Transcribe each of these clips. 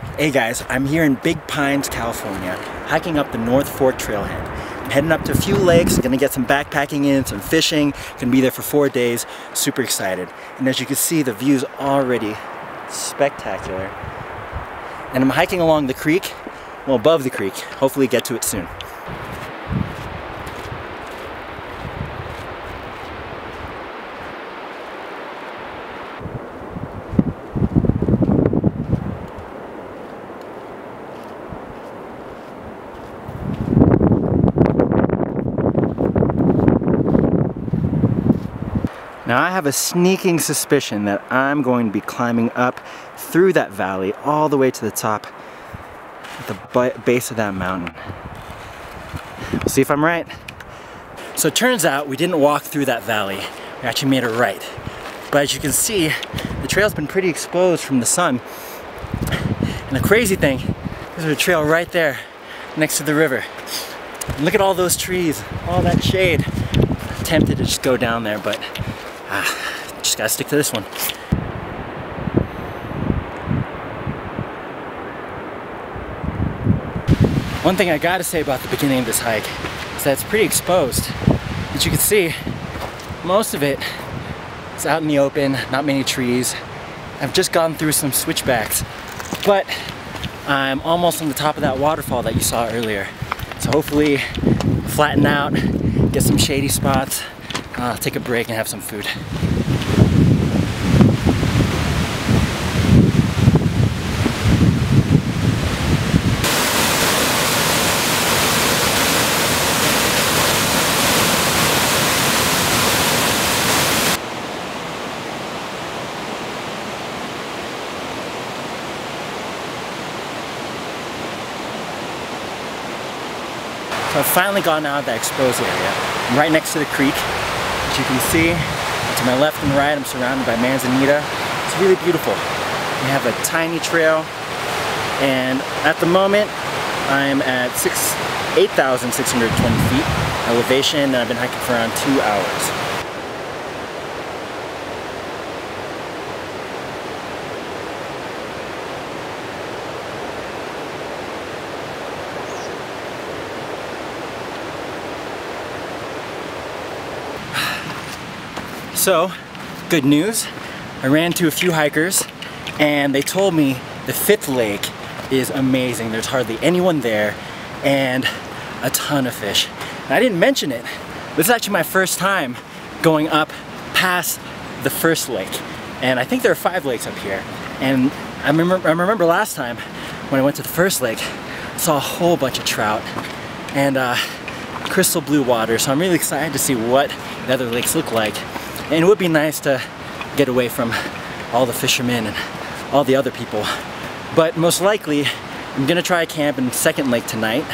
Hey guys, I'm here in Big Pines, California, hiking up the North Fork Trailhead. I'm heading up to a few lakes, gonna get some backpacking in, some fishing, gonna be there for 4 days, super excited. And as you can see, the view's already spectacular. And I'm hiking along the creek, well above the creek, hopefully get to it soon. Now I have a sneaking suspicion that I'm going to be climbing up through that valley all the way to the top at the base of that mountain. We'll see if I'm right. So it turns out we didn't walk through that valley. We actually made a right. But as you can see, the trail's been pretty exposed from the sun. And the crazy thing, there's a trail right there next to the river. And look at all those trees, all that shade. I'm tempted to just go down there, but just gotta stick to this one. One thing I gotta say about the beginning of this hike is that it's pretty exposed. As you can see, most of it is out in the open, not many trees. I've just gone through some switchbacks, but I'm almost on the top of that waterfall that you saw earlier. So hopefully flatten out, get some shady spots, take a break and have some food. So I've finally gotten out of that exposed area. I'm right next to the creek. As you can see, to my left and right, I'm surrounded by manzanita. It's really beautiful. We have a tiny trail, and at the moment, I'm at 8,620 feet elevation, and I've been hiking for around 2 hours. So, good news, I ran into a few hikers and they told me the 5th lake is amazing. There's hardly anyone there and a ton of fish. And I didn't mention it. This is actually my first time going up past the 1st lake. And I think there are 5 lakes up here. And I remember last time when I went to the 1st lake, I saw a whole bunch of trout and crystal blue water. So I'm really excited to see what the other lakes look like. And it would be nice to get away from all the fishermen and all the other people. But most likely, I'm gonna try a camp in 2nd lake tonight,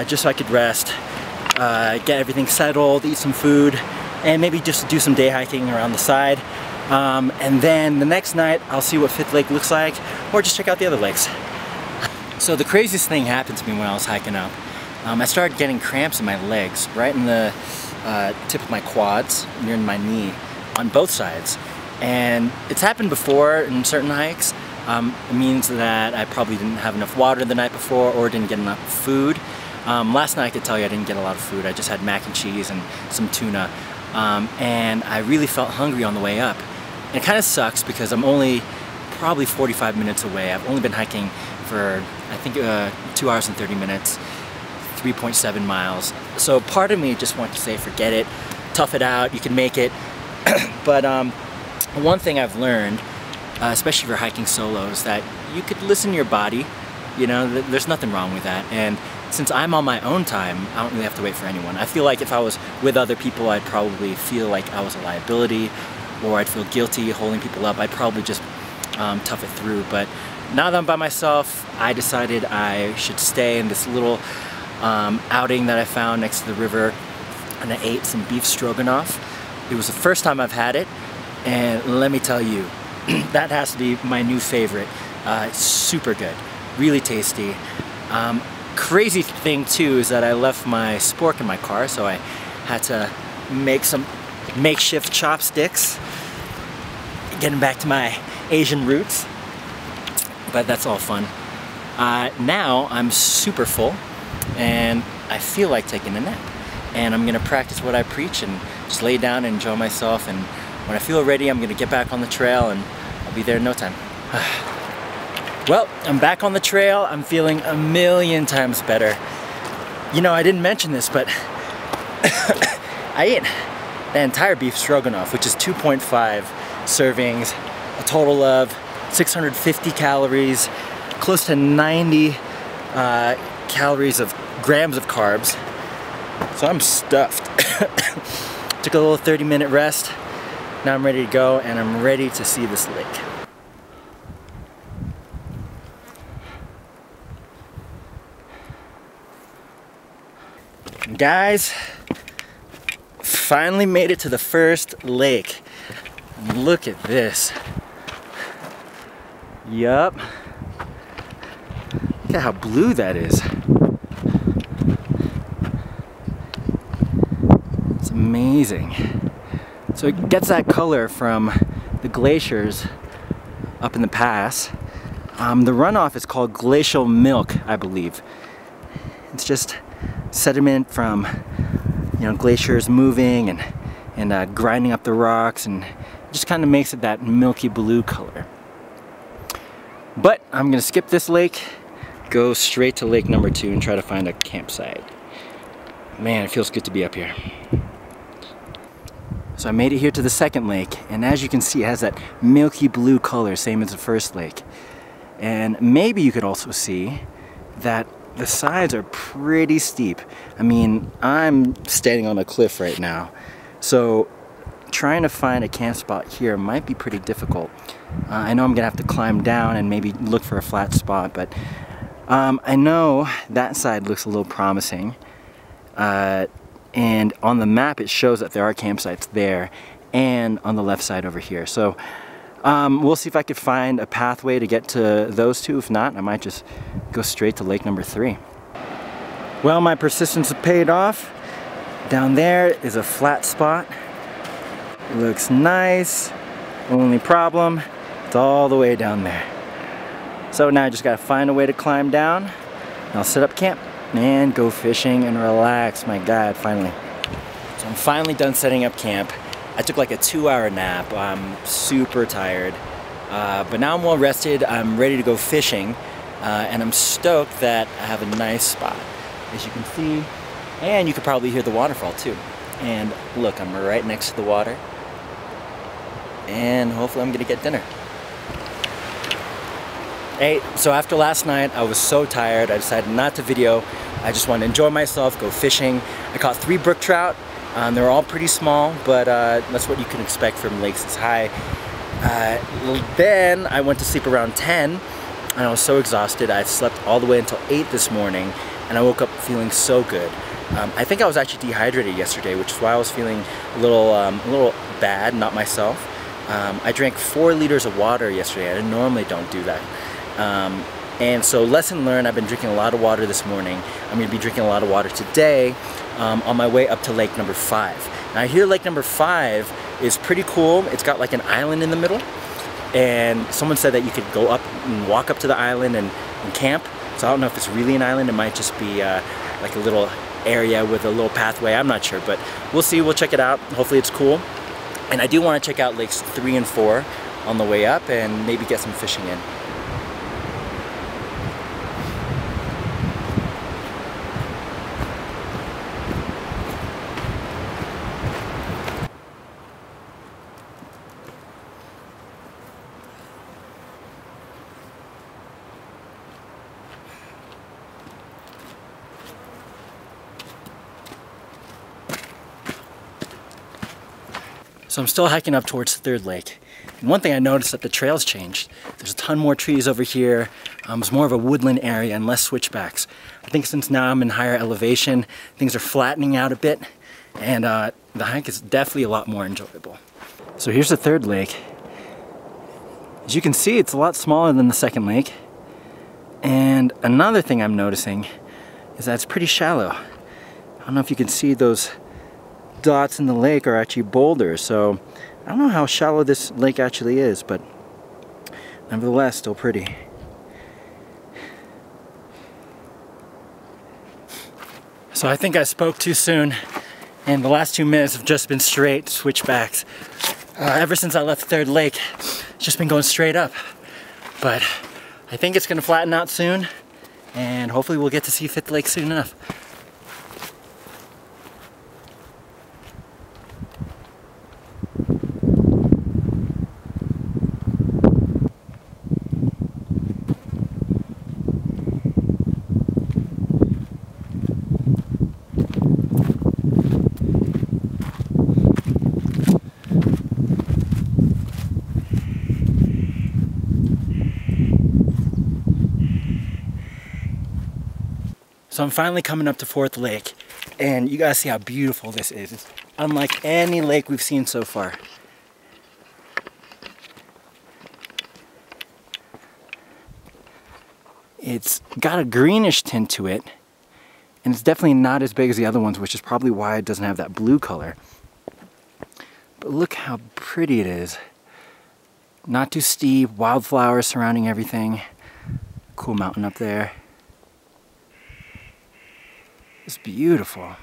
just so I could rest, get everything settled, eat some food, and maybe just do some day hiking around the side. And then the next night, I'll see what 5th lake looks like, or just check out the other lakes. So the craziest thing happened to me when I was hiking up. I started getting cramps in my legs, right in the tip of my quads, near my knee, on both sides. And it's happened before in certain hikes. It means that I probably didn't have enough water the night before or didn't get enough food. Last night I could tell you I didn't get a lot of food. I just had mac and cheese and some tuna. And I really felt hungry on the way up. And it kind of sucks because I'm only probably 45 minutes away. I've only been hiking for, I think, 2 hours and 30 minutes. 3.7 miles. So part of me just wants to say forget it, tough it out, you can make it. But one thing I've learned, especially if you're hiking solo, is that you could listen to your body. You know, there's nothing wrong with that. And since I'm on my own time, I don't really have to wait for anyone. I feel like if I was with other people, I'd probably feel like I was a liability, or I'd feel guilty holding people up. I'd probably just tough it through. But now that I'm by myself, I decided I should stay in this little outing that I found next to the river, and I ate some beef stroganoff. It was the first time I've had it, and let me tell you, that has to be my new favorite. It's super good, really tasty. Crazy thing too is that I left my spork in my car, so I had to make some makeshift chopsticks, getting back to my Asian roots. but that's all fun. Now I'm super full and I feel like taking a nap. And I'm gonna practice what I preach and just lay down and enjoy myself. And when I feel ready, I'm gonna get back on the trail and I'll be there in no time. Well, I'm back on the trail. I'm feeling a million times better. You know, I didn't mention this, but I ate the entire beef stroganoff, which is 2.5 servings, a total of 650 calories, close to 90 grams of carbs. So I'm stuffed. Took a little 30-minute rest. Now I'm ready to go, and I'm ready to see this lake. Guys, finally made it to the first lake. Look at this. Yup. Look at how blue that is. It's amazing. So it gets that color from the glaciers up in the pass. The runoff is called glacial milk, I believe. It's just sediment from, you know, glaciers moving and grinding up the rocks, and it just kind of makes it that milky blue color. But I'm gonna skip this lake, go straight to lake number 2 and try to find a campsite. Man, it feels good to be up here. So I made it here to the second lake, and as you can see, it has that milky blue color, same as the first lake. And maybe you could also see that the sides are pretty steep. I mean, I'm standing on a cliff right now, so trying to find a camp spot here might be pretty difficult. I know I'm gonna have to climb down and maybe look for a flat spot, but I know that side looks a little promising. And on the map it shows that there are campsites there and on the left side over here. So we'll see if I could find a pathway to get to those two. If not, I might just go straight to lake number 3. Well, my persistence has paid off. Down there is a flat spot. It looks nice. Only problem, it's all the way down there. So now I just gotta find a way to climb down. And I'll set up camp and go fishing and relax. My God, finally. So I'm finally done setting up camp. I took like a 2-hour nap. I'm super tired. But now I'm well rested. I'm ready to go fishing. And I'm stoked that I have a nice spot, as you can see. And you could probably hear the waterfall too. And look, I'm right next to the water. And hopefully I'm gonna get dinner. Hey, so after last night, I was so tired, I decided not to video. I just wanted to enjoy myself, go fishing. I caught 3 brook trout. They were all pretty small, but that's what you can expect from lakes this high. Then I went to sleep around 10, and I was so exhausted. I slept all the way until 8 this morning, and I woke up feeling so good. I think I was actually dehydrated yesterday, which is why I was feeling a little bad, not myself. I drank 4 liters of water yesterday. I normally don't do that. And so lesson learned, I've been drinking a lot of water this morning. I'm going to be drinking a lot of water today on my way up to lake number 5. Now I hear lake number 5 is pretty cool. It's got like an island in the middle, and someone said that you could go up and walk up to the island and camp. So I don't know if it's really an island. It might just be like a little area with a little pathway. I'm not sure, but we'll see. We'll check it out. Hopefully it's cool. And I do want to check out lakes 3 and 4 on the way up and maybe get some fishing in. So I'm still hiking up towards the 3rd lake. And one thing I noticed that the trails changed. There's a ton more trees over here. It's more of a woodland area and less switchbacks. I think since now I'm in higher elevation, things are flattening out a bit, and the hike is definitely a lot more enjoyable. So here's the 3rd lake. As you can see, it's a lot smaller than the 2nd lake. And another thing I'm noticing is that it's pretty shallow. I don't know if you can see those dots in the lake are actually boulders, so I don't know how shallow this lake actually is, but nevertheless still pretty. So I think I spoke too soon, and the last 2 minutes have just been straight switchbacks. Ever since I left Third Lake, it's just been going straight up. But I think it's gonna flatten out soon, and hopefully we'll get to see Fifth Lake soon enough. So I'm finally coming up to Fourth Lake, and you guys see how beautiful this is. It's unlike any lake we've seen so far. It's got a greenish tint to it, and it's definitely not as big as the other ones, which is probably why it doesn't have that blue color. But look how pretty it is. Not too steep, wildflowers surrounding everything. Cool mountain up there. It's beautiful.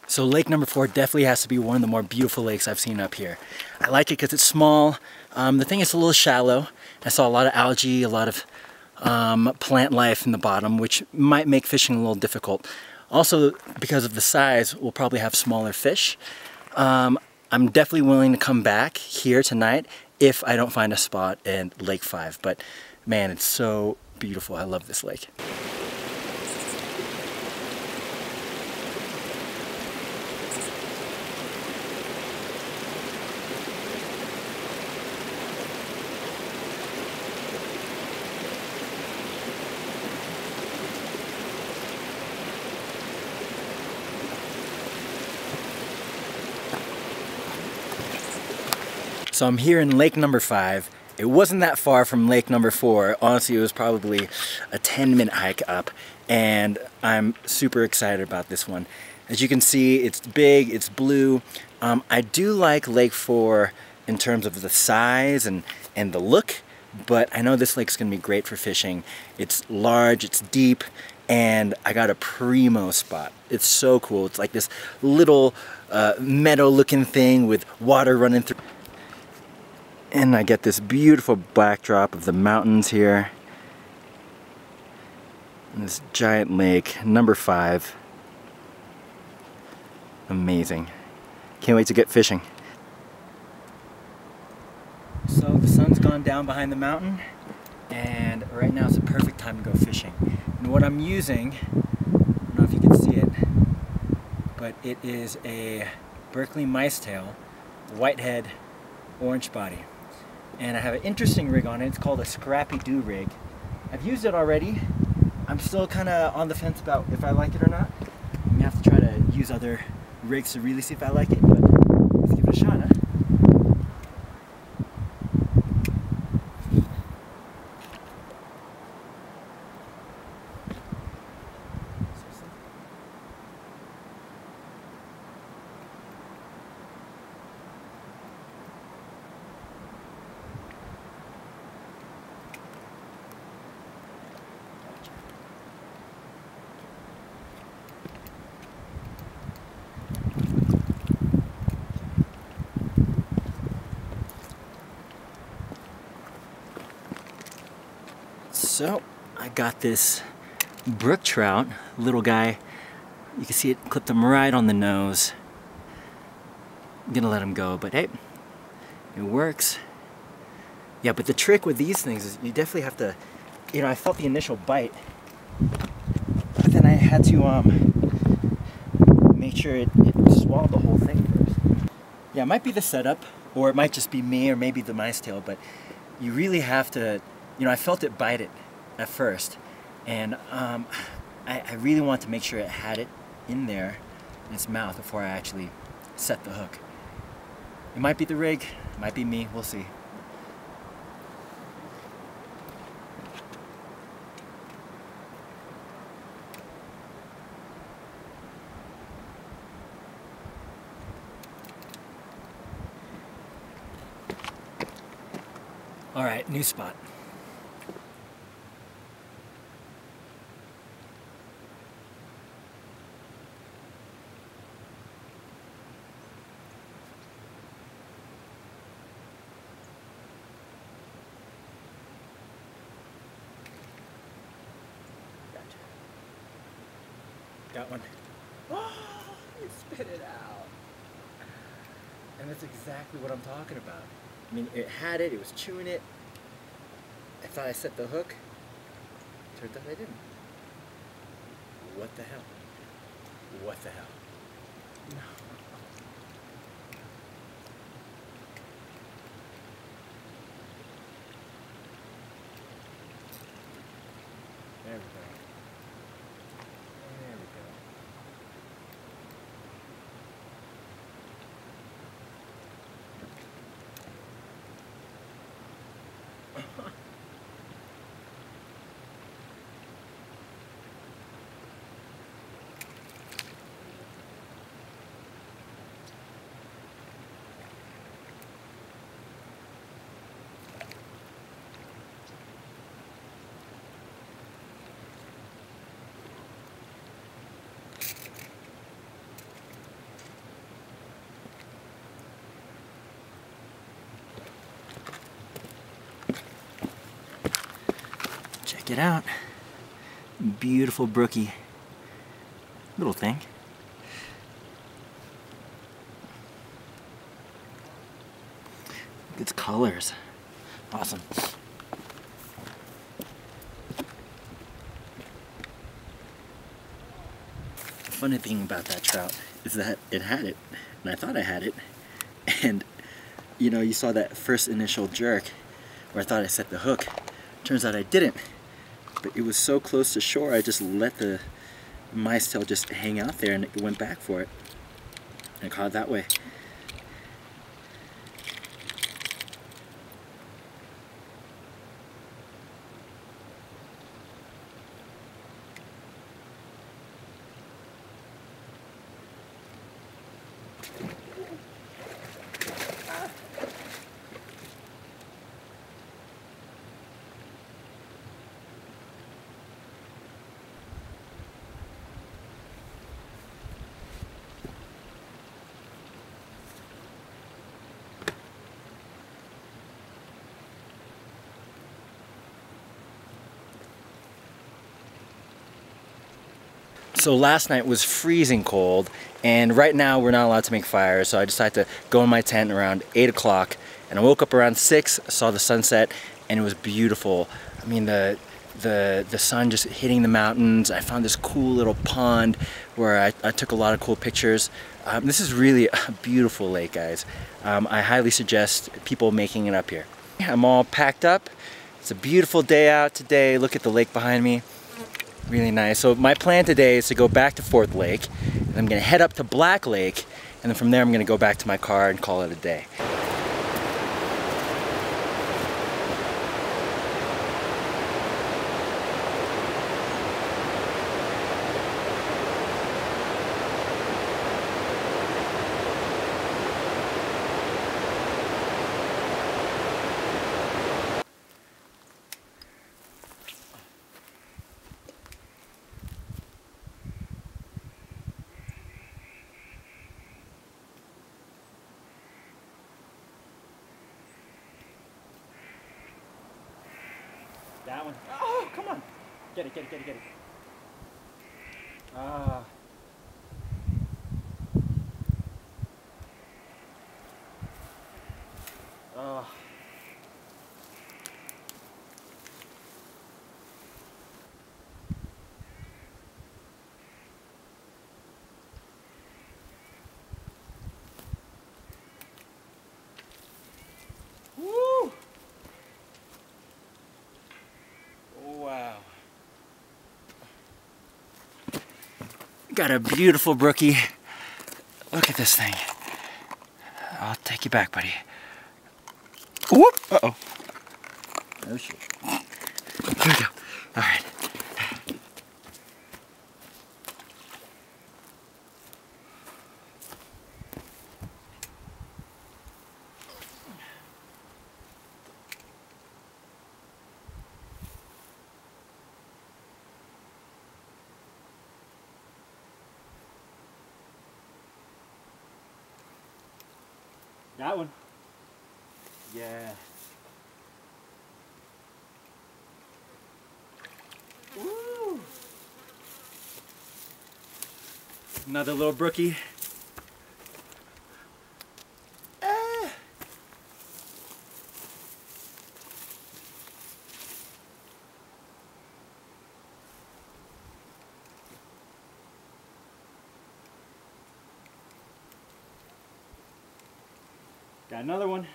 So lake number 4 definitely has to be one of the more beautiful lakes I've seen up here. I like it because it's small. The thing is a little shallow. I saw a lot of algae, a lot of plant life in the bottom, which might make fishing a little difficult. Also, because of the size, we'll probably have smaller fish. I'm definitely willing to come back here tonight if I don't find a spot in Lake 5. But man, it's so beautiful. I love this lake. So I'm here in lake number 5. It wasn't that far from lake number 4. Honestly, it was probably a 10-minute hike up, and I'm super excited about this one. As you can see, it's big, it's blue. I do like lake 4 in terms of the size and the look, but I know this lake's gonna be great for fishing. It's large, it's deep, and I got a primo spot. It's so cool. It's like this little meadow-looking thing with water running through. And I get this beautiful backdrop of the mountains here. And this giant lake, number 5. Amazing. Can't wait to get fishing. So the sun's gone down behind the mountain, and right now is the perfect time to go fishing. And what I'm using, I don't know if you can see it, but it is a Berkley mice tail, whitehead, orange body. And I have an interesting rig on it. It's called a Scrappy Doo rig. I've used it already. I'm still kind of on the fence about if I like it or not. I'm gonna have to try to use other rigs to really see if I like it, but let's give it a shot, huh? So I got this brook trout, little guy. You can see it clipped him right on the nose. I'm gonna let him go, but hey, it works. Yeah, but the trick with these things is you definitely have to, you know, I felt the initial bite, but then I had to make sure it swallowed the whole thing first. Yeah, it might be the setup, or it might just be me, or maybe the mice tail, but you really have to, you know, I felt it bite it at first, and I really want to make sure it had it in there in its mouth before I actually set the hook. It might be the rig, it might be me, we'll see. All right, new spot. Got one. Oh, it spit it out. And that's exactly what I'm talking about. I mean, it had it, it was chewing it. I thought I set the hook. Turns out I didn't. What the hell? What the hell? No. There we go. There we go. Check it out. Beautiful brookie. Little thing. Look at its colors. Awesome. The funny thing about that trout is that it had it, and I thought I had it, and you know, you saw that first initial jerk where I thought I set the hook. Turns out I didn't. But it was so close to shore, I just let the mice tail just hang out there and it went back for it. And I caught it that way. So last night was freezing cold, and right now we're not allowed to make fires, so I decided to go in my tent around 8 o'clock, and I woke up around 6, saw the sunset, and it was beautiful. I mean, the sun just hitting the mountains. I found this cool little pond where I took a lot of cool pictures. This is really a beautiful lake, guys. I highly suggest people making it up here. I'm all packed up. It's a beautiful day out today. Look at the lake behind me. Really nice. So my plan today is to go back to Fourth Lake, and I'm going to head up to Black Lake, and then from there I'm going to go back to my car and call it a day. That one. Oh, come on. Get it, get it, get it, get it. Ah. Oh. Woo! Wow. Got a beautiful brookie. Look at this thing. I'll take you back, buddy. Whoop! Uh-oh. Oh, shit. Here we go. All right. That one. Yeah. Woo! Another little brookie. Got another one.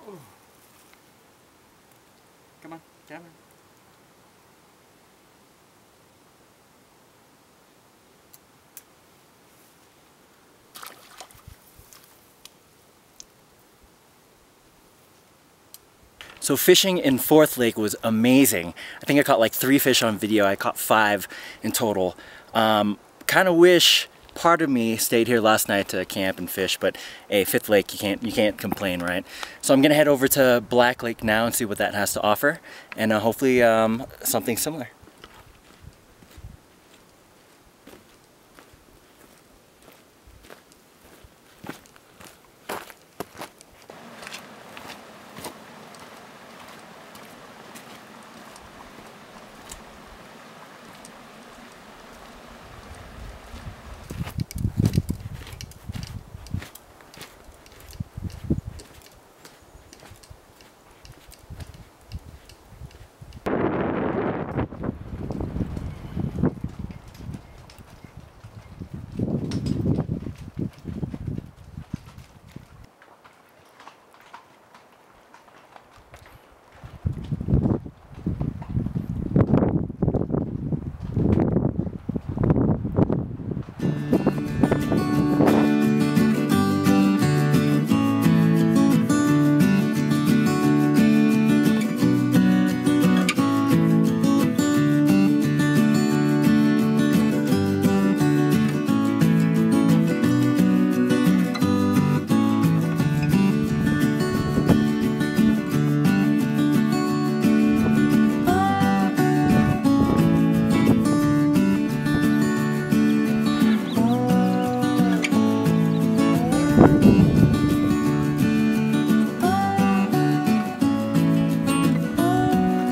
Oh. Come on, come on. So fishing in Fourth Lake was amazing. I think I caught like 3 fish on video. I caught 5 in total. Kind of wish part of me stayed here last night to camp and fish, but hey, Fifth Lake, you can't complain, right? So I'm gonna head over to Black Lake now and see what that has to offer, and hopefully something similar.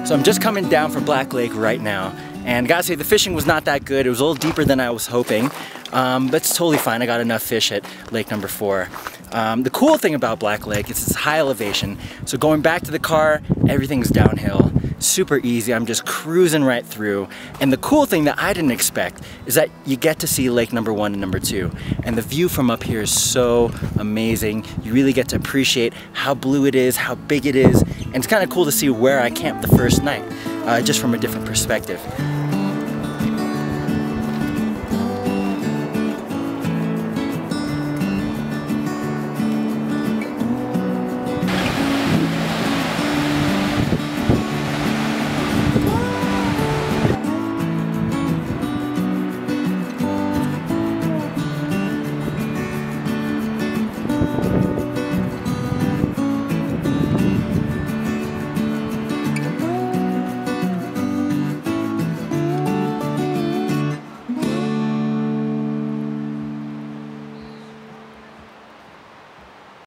So I'm just coming down from Black Lake right now, and gotta say the fishing was not that good. It was a little deeper than I was hoping, but it's totally fine. I got enough fish at lake number 4. The cool thing about Black Lake is it's high elevation, so going back to the car, everything's downhill. Super easy, I'm just cruising right through. And the cool thing that I didn't expect is that you get to see lake number 1 and number 2. And the view from up here is so amazing. You really get to appreciate how blue it is, how big it is, and it's kind of cool to see where I camped the first night, just from a different perspective.